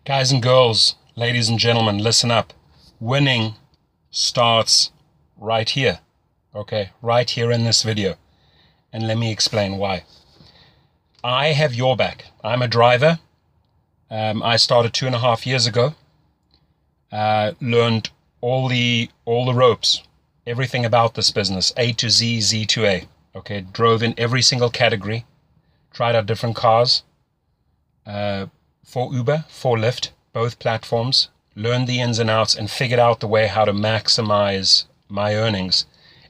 Guys and girls, ladies and gentlemen, listen up. Winning starts right here, okay? Right here in this video. And let me explain why. I have your back. I'm a driver. I started 2.5 years ago. Learned all the ropes, everything about this business, A to Z, Z to A. Okay, drove in every single category, tried out different cars, for Uber, for Lyft, both platforms, learned the ins and outs and figured out the way how to maximize my earnings,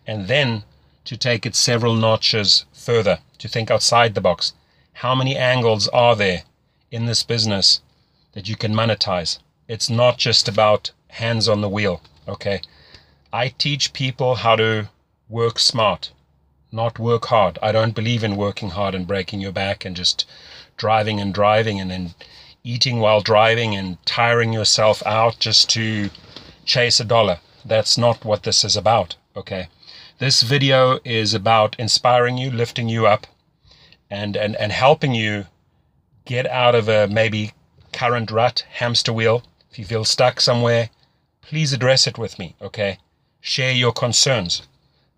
and then to take it several notches further, to think outside the box. How many angles are there in this business that you can monetize? It's not just about hands on the wheel, okay? I teach people how to work smart, not work hard. I don't believe in working hard and breaking your back and just driving and then eating while driving and tiring yourself out just to chase a dollar. That's not what this is about, okay? This video is about inspiring you, lifting you up, and helping you get out of a maybe current rut, hamster wheel. If you feel stuck somewhere, please address it with me, okay? Share your concerns.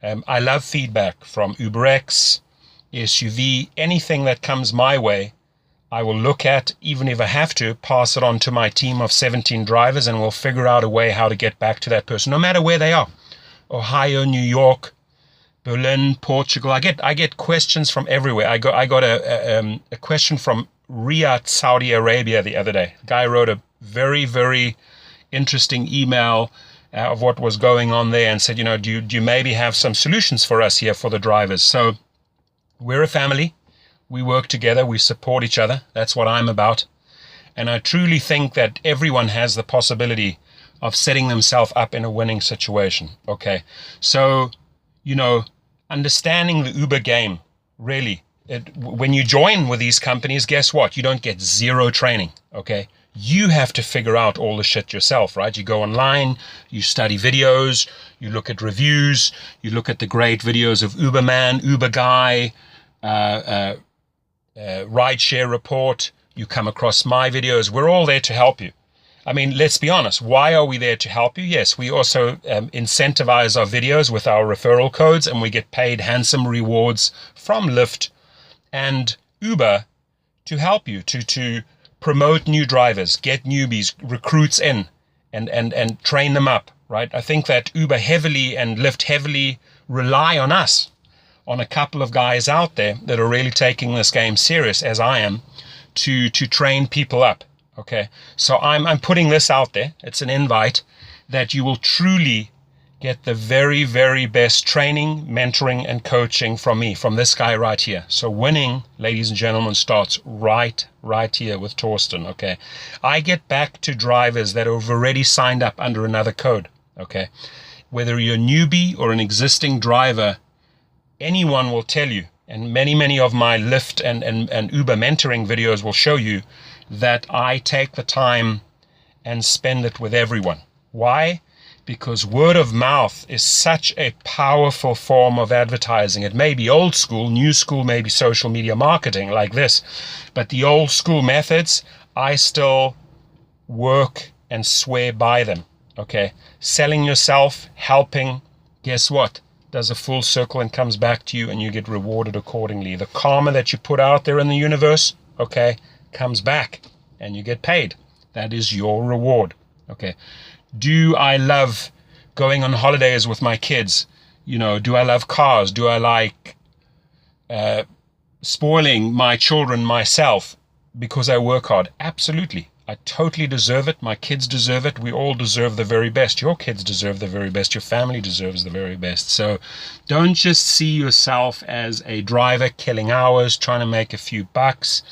I love feedback from UberX, SUV, anything that comes my way. I will look at, even if I have to, pass it on to my team of 17 drivers, and we'll figure out a way how to get back to that person, no matter where they are. Ohio, New York, Berlin, Portugal. I get questions from everywhere. I got a question from Riyadh, Saudi Arabia the other day. The guy wrote a very, very interesting email of what was going on there and said, do you maybe have some solutions for us here for the drivers? So we're a family. We work together, we support each other. That's what I'm about. And I truly think that everyone has the possibility of setting themselves up in a winning situation. Okay. So, understanding the Uber game, really, when you join with these companies, guess what? You don't get zero training. Okay. You have to figure out all the shit yourself, right? You go online, you study videos, you look at reviews, you look at the great videos of Uberman, Uber Guy, Rideshare report, you come across my videos. We're all there to help you. I mean, let's be honest. Why are we there to help you? Yes, we also incentivize our videos with our referral codes, and we get paid handsome rewards from Lyft and Uber to help you, to promote new drivers, get newbies, recruits in, and train them up, right? I think that Uber heavily and Lyft heavily rely on us, on a couple of guys out there that are really taking this game serious, as I am, to train people up, okay? So I'm putting this out there. It's an invite that you will truly get the very, very best training, mentoring, and coaching from me, from this guy right here. So winning, ladies and gentlemen, starts right here with Torsten, okay? I get back to drivers that have already signed up under another code, okay? Whether you're a newbie or an existing driver, anyone will tell you, and many of my Lyft and Uber mentoring videos will show you, that I take the time and spend it with everyone. Why? Because word of mouth is such a powerful form of advertising. It may be old school, new school may be social media marketing like this, but the old school methods, I still work and swear by them, okay? Selling yourself, helping, guess what? Does a full circle and comes back to you, and you get rewarded accordingly. The karma that you put out there in the universe, okay, comes back and you get paid. That is your reward, okay? Do I love going on holidays with my kids? Do I love cars? Do I like spoiling my children myself because I work hard? Absolutely. I totally deserve it. My kids deserve it. We all deserve the very best. Your kids deserve the very best. Your family deserves the very best. So don't just see yourself as a driver killing hours, trying to make a few bucks.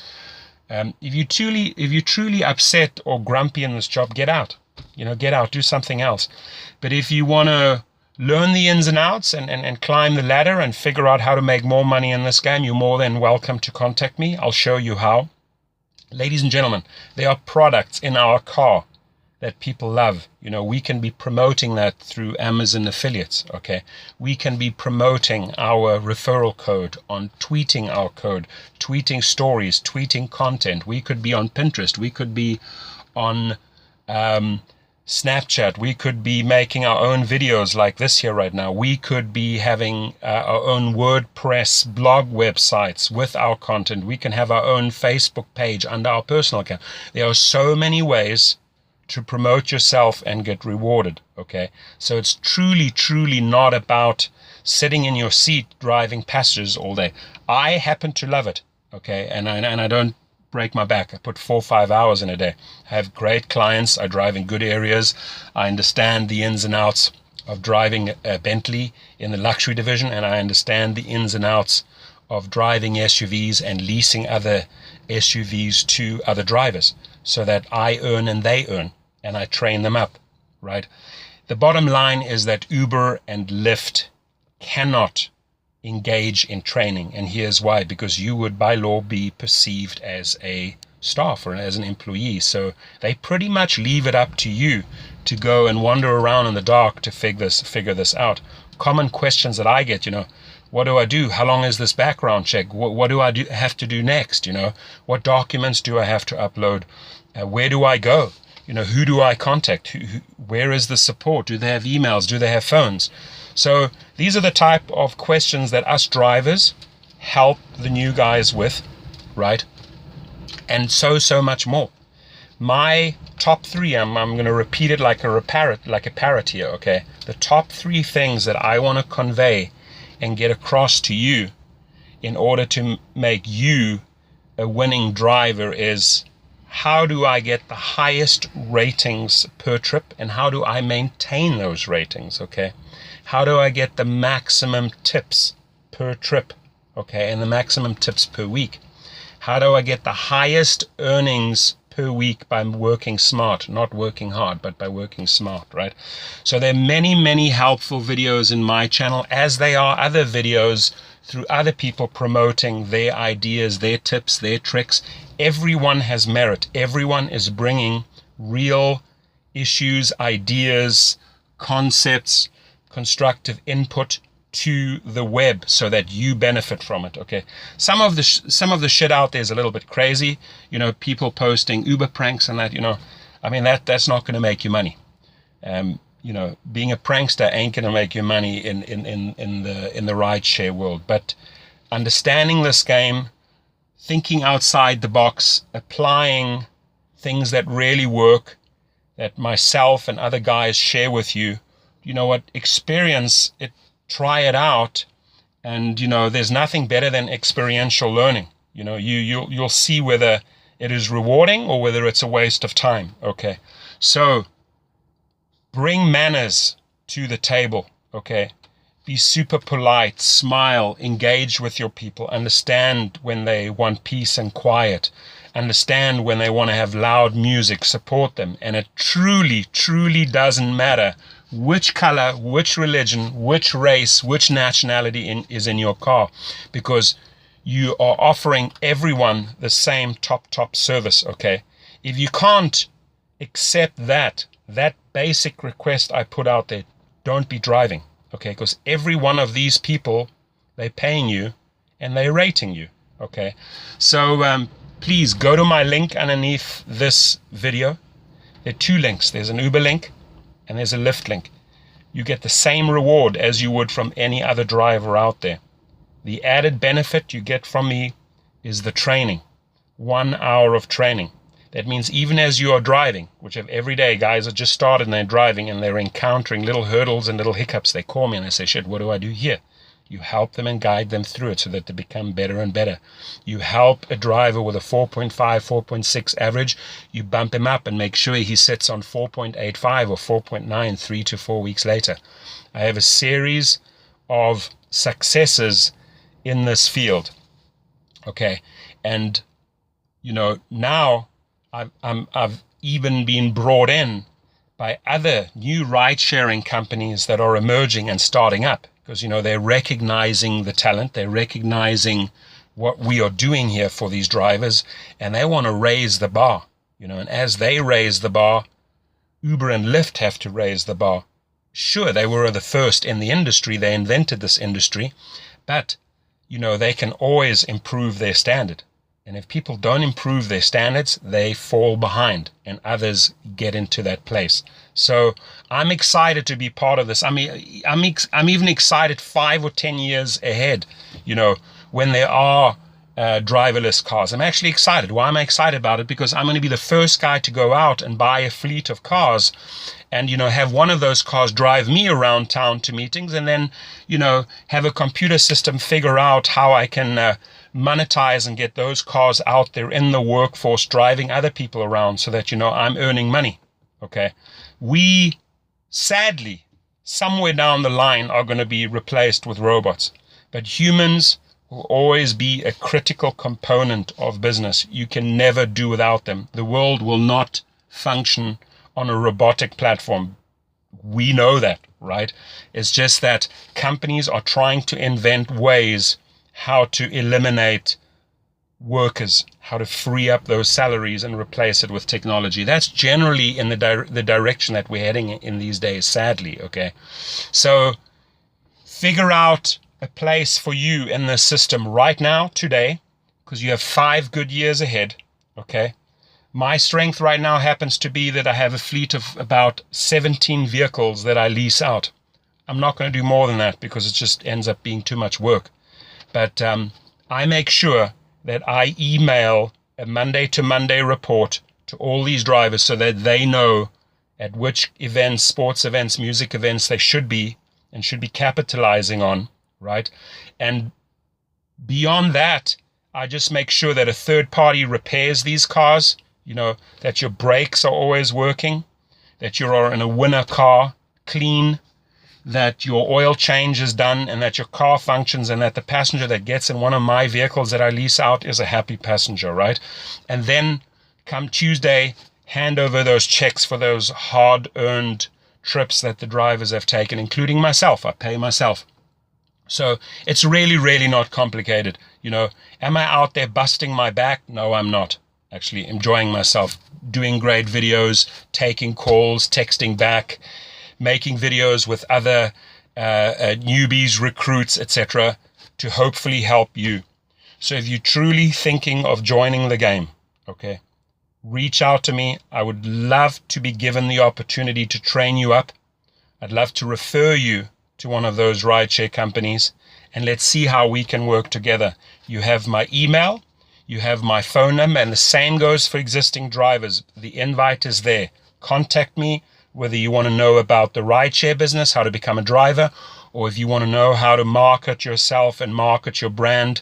If you're truly upset or grumpy in this job, get out. Get out, do something else. But if you want to learn the ins and outs and climb the ladder and figure out how to make more money in this game, you're more than welcome to contact me. I'll show you how. Ladies and gentlemen, there are products in our car that people love. We can be promoting that through Amazon affiliates, okay? We can be promoting our referral code on tweeting our code, tweeting stories, tweeting content. We could be on Pinterest. We could be on Snapchat. We could be making our own videos like this here right now. We could be having our own WordPress blog websites with our content. We can have our own Facebook page under our personal account. There are so many ways to promote yourself and get rewarded, okay? So it's truly, truly not about sitting in your seat driving passengers all day. I happen to love it, okay? And I don't break my back. I put 4 or 5 hours in a day. I have great clients. I drive in good areas. I understand the ins and outs of driving a Bentley in the luxury division, and I understand the ins and outs of driving SUVs and leasing other SUVs to other drivers so that I earn and they earn, and I train them up, right? The bottom line is that Uber and Lyft cannot engage in training, and here's why: because you would by law be perceived as a staff or as an employee. So they pretty much leave it up to you to go and wander around in the dark to figure this out. Common questions that I get, what do I do? How long is this background check? What do I have to do next? What documents do I have to upload? Where do I go? Who do I contact? Where is the support? Do they have emails? Do they have phones? So these are the type of questions that us drivers help the new guys with, right? And so much more. My top 3, I'm going to repeat it like a parrot here, okay? The top 3 things that I want to convey and get across to you in order to make you a winning driver is: how do I get the highest ratings per trip, and how do I maintain those ratings, okay? How do I get the maximum tips per trip, okay, and the maximum tips per week? How do I get the highest earnings per week by working smart, not working hard, but by working smart, right? So there are many helpful videos in my channel, as they are other videos through other people promoting their ideas, their tips, their tricks. Everyone has merit. Everyone is bringing real issues, ideas, concepts, constructive input to the web so that you benefit from it, okay? Some of the shit out there is a little bit crazy, people posting Uber pranks and that, that's not going to make you money. Being a prankster ain't going to make you money in the rideshare world. But understanding this game, thinking outside the box, applying things that really work, that myself and other guys share with you, experience it, try it out, and there's nothing better than experiential learning. You'll see whether it is rewarding or whether it's a waste of time, okay? So bring manners to the table, okay? Be super polite, smile, engage with your people, understand when they want peace and quiet, understand when they want to have loud music, support them. And it truly, truly doesn't matter which color, which religion, which race, which nationality is in your car, because you are offering everyone the same top service, okay? If you can't accept that basic request I put out there, don't be driving, okay? Because every one of these people, they're paying you and they're rating you, okay? So please go to my link underneath this video. There are 2 links. There's an Uber link and there's a Lyft link. You get the same reward as you would from any other driver out there. The added benefit you get from me is the training. 1 hour of training. That means even as you are driving, which every day guys are just started and they're driving and they're encountering little hurdles and little hiccups, they call me and they say, shit, what do I do here? You help them and guide them through it so that they become better and better. You help a driver with a 4.5, 4.6 average. You bump him up and make sure he sits on 4.85 or 4.9 3 to 4 weeks later. I have a series of successes in this field. Okay. And, now I've even been brought in by other new ride-sharing companies that are emerging and starting up. Because, they're recognizing the talent, they're recognizing what we are doing here for these drivers, and they want to raise the bar, and as they raise the bar, Uber and Lyft have to raise the bar. Sure, they were the first in the industry, they invented this industry, but, they can always improve their standard. And if people don't improve their standards, they fall behind and others get into that place. So I'm excited to be part of this. I mean, I'm even excited 5 or 10 years ahead, when there are driverless cars. I'm actually excited. Why am I excited about it? Because I'm going to be the first guy to go out and buy a fleet of cars and, have one of those cars drive me around town to meetings, and then, have a computer system figure out how I can monetize and get those cars out there in the workforce, driving other people around so that, I'm earning money. Okay. We, sadly, somewhere down the line are going to be replaced with robots, but humans will always be a critical component of business. You can never do without them. The world will not function on a robotic platform. We know that, right? It's just that companies are trying to invent ways how to eliminate workers, how to free up those salaries and replace it with technology. That's generally in the direction that we're heading in these days, sadly, okay? So figure out a place for you in the system right now, today, because you have 5 good years ahead, okay? My strength right now happens to be that I have a fleet of about 17 vehicles that I lease out. I'm not going to do more than that because it just ends up being too much work. But I make sure that I email a Monday to Monday report to all these drivers so that they know at which events, sports events, music events they should be and should be capitalizing on, right? And beyond that, I just make sure that a third party repairs these cars, that your brakes are always working, that you are in a winner car, clean, that your oil change is done, and that your car functions, and that the passenger that gets in one of my vehicles that I lease out is a happy passenger, right? And then come Tuesday, hand over those checks for those hard-earned trips that the drivers have taken, including myself. I pay myself. So it's really, really not complicated. Am I out there busting my back? No, I'm not. Actually enjoying myself, doing great videos, taking calls, texting back, making videos with other newbies, recruits, etc., to hopefully help you. So if you're truly thinking of joining the game, okay, reach out to me. I would love to be given the opportunity to train you up. I'd love to refer you to one of those rideshare companies, and let's see how we can work together. You have my email, you have my phone number, and the same goes for existing drivers. The invite is there. Contact me, whether you want to know about the rideshare business, how to become a driver, or if you want to know how to market yourself and market your brand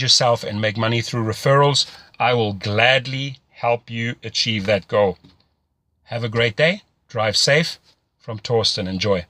yourself and make money through referrals. I will gladly help you achieve that goal. Have a great day. Drive safe. From Torsten. Enjoy.